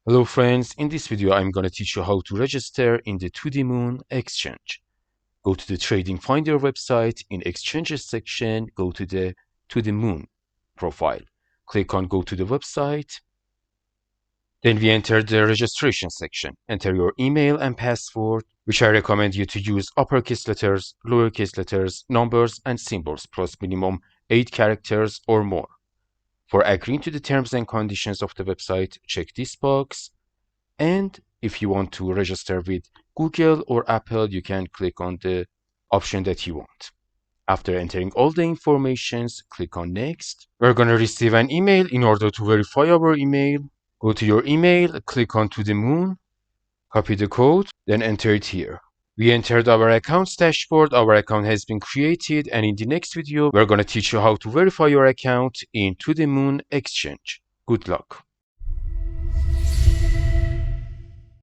Hello friends, in this video I'm going to teach you how to register in the Tothemoon Exchange. Go to the TradingFinder website, in Exchanges section, go to the Tothemoon profile. Click on Go to the website. Then we enter the registration section. Enter your email and password, which I recommend you to use uppercase letters, lowercase letters, numbers, and symbols, plus minimum 8 characters or more. For agreeing to the terms and conditions of the website, check this box. And if you want to register with Google or Apple, you can click on the option that you want. After entering all the informations, click on Next. We're going to receive an email. In order to verify our email, go to your email, click on Tothemoon, copy the code, then enter it here. We entered our account's dashboard. Our account has been created, and in the next video, we're going to teach you how to verify your account in Tothemoon Exchange. Good luck.